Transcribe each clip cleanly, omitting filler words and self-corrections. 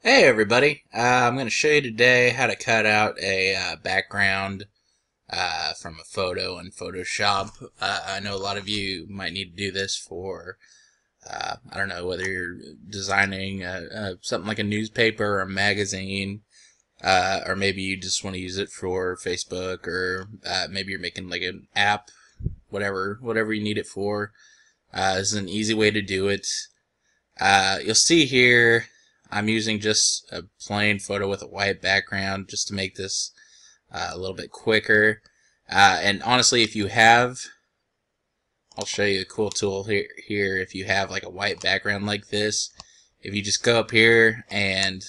Hey everybody, I'm going to show you today how to cut out a background from a photo in Photoshop. I know a lot of you might need to do this for, I don't know, whether you're designing something like a newspaper or a magazine, or maybe you just want to use it for Facebook, or maybe you're making like an app, whatever you need it for. This is an easy way to do it. You'll see here I'm using just a plain photo with a white background just to make this a little bit quicker. And honestly, if you have, I'll show you a cool tool here. If you have like a white background like this, if you just go up here and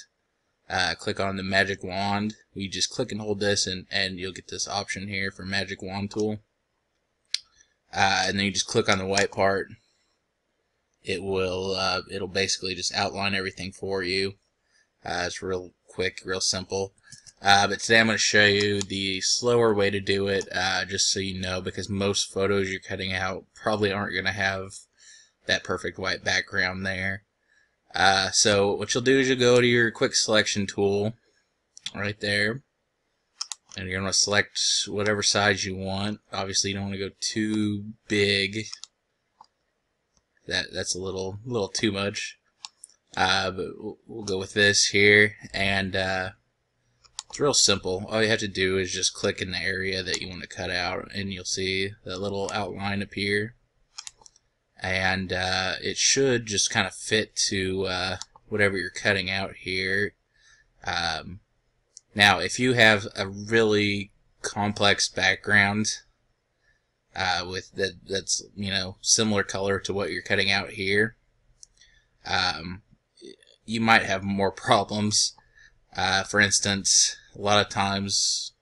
click on the magic wand, you just click and hold this and you'll get this option here for magic wand tool. And then you just click on the white part. It'll basically just outline everything for you. It's real quick, real simple. But today I'm going to show you the slower way to do it, just so you know, because most photos you're cutting out probably aren't going to have that perfect white background there. So what you'll do is you'll go to your quick selection tool right there, and you're going to select whatever size you want. Obviously you don't want to go too big. That's a little too much. But we'll go with this here, and it's real simple. All you have to do is just click in the area that you want to cut out, and you'll see the little outline appear. And it should just kind of fit to whatever you're cutting out here. Now, if you have a really complex background, with that's similar color to what you're cutting out here, you might have more problems. For instance, a lot of times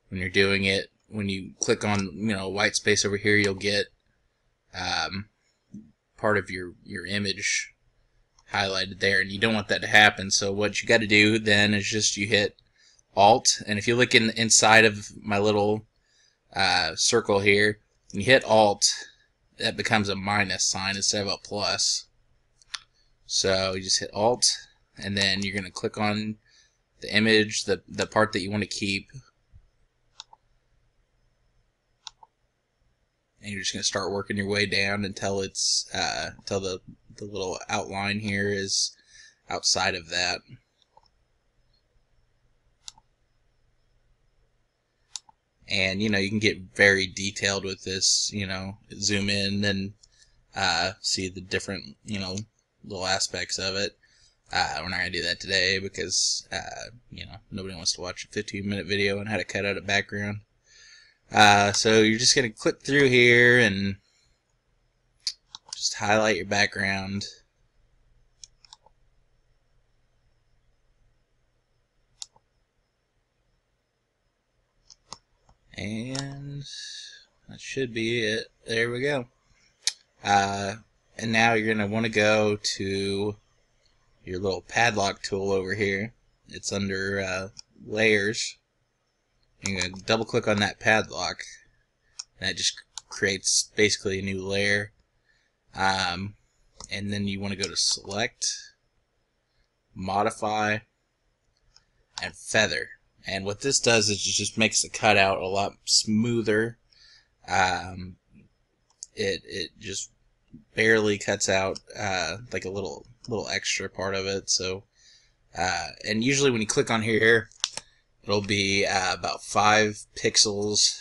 when you're doing it, when you click on white space over here, you'll get part of your image highlighted there, and you don't want that to happen. So what you got to do then is just you hit Alt, and if you look inside of my little circle here, when you hit Alt, that becomes a minus sign instead of a plus. So you just hit Alt, and then you're going to click on the image, the part that you want to keep, and you're just going to start working your way down until it's until the little outline here is outside of that. And you can get very detailed with this. Zoom in and see the different little aspects of it. We're not gonna do that today because nobody wants to watch a 15-minute video on how to cut out a background. So you're just gonna click through here and just highlight your background. And that should be it. There we go. And now you're going to want to go to your little padlock tool over here. It's under layers. You're going to double click on that padlock, and that just creates basically a new layer. And then you want to go to select, modify, and feather. And what this does is it just makes the cutout a lot smoother. It just barely cuts out like a little extra part of it. So and usually when you click on here, it'll be about 5 pixels,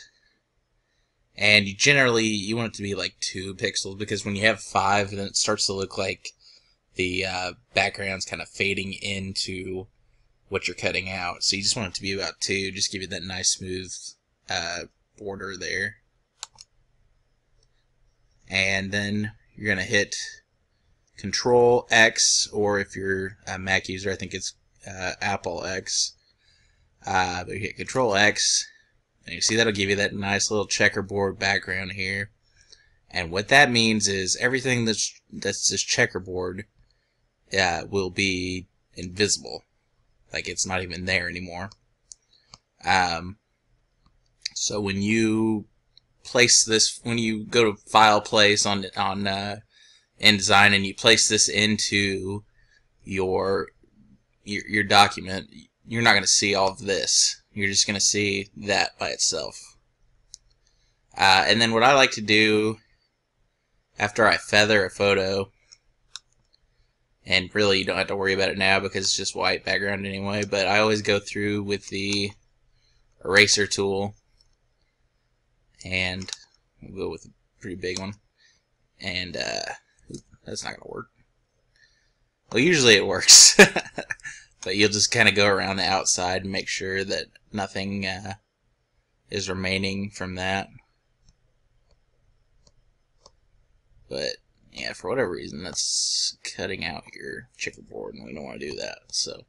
and you want it to be like 2 pixels, because when you have 5, then it starts to look like the background's kind of fading into what you're cutting out. So you just want it to be about 2, just give you that nice smooth border there. And then you're going to hit Control X, or if you're a Mac user, I think it's Apple X. But you hit Control X, and you see that'll give you that nice little checkerboard background here. And what that means is everything that's this checkerboard will be invisible. Like it's not even there anymore. So when you place this, when you go to File, Place on InDesign, and you place this into your your document, you're not going to see all of this. You're just going to see that by itself. And then what I like to do after I feather a photo, and really you don't have to worry about it now because it's just white background anyway, but I always go through with the eraser tool, and we'll go with a pretty big one, and that's not going to work. Well, usually it works. But you'll just kind of go around the outside and make sure that nothing is remaining from that. But yeah, for whatever reason, that's cutting out your checkerboard, and we don't want to do that. So,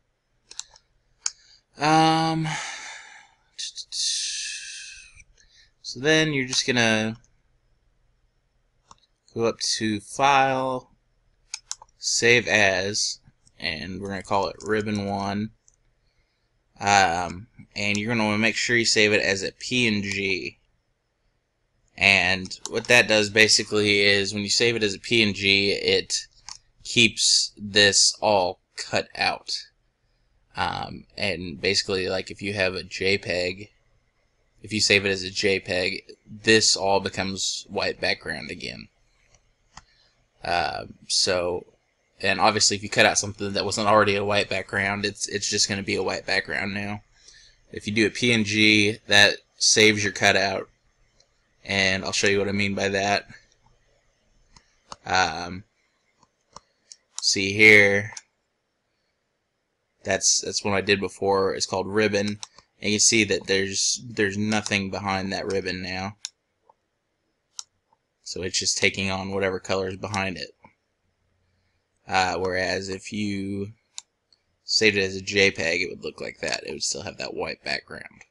so then you're just gonna go up to File, Save As, and we're gonna call it Ribbon 1. And you're gonna want to make sure you save it as a PNG. And what that does basically is when you save it as a PNG, it keeps this all cut out. And basically, like if you have a JPEG, if you save it as a JPEG, this all becomes white background again. And obviously if you cut out something that wasn't already a white background, it's just going to be a white background now. If you do a PNG, that saves your cutout, and I'll show you what I mean by that. See here, that's what I did before. It's called ribbon, and you can see that there's nothing behind that ribbon now. So it's just taking on whatever color is behind it. Whereas if you saved it as a JPEG, it would look like that. It would still have that white background.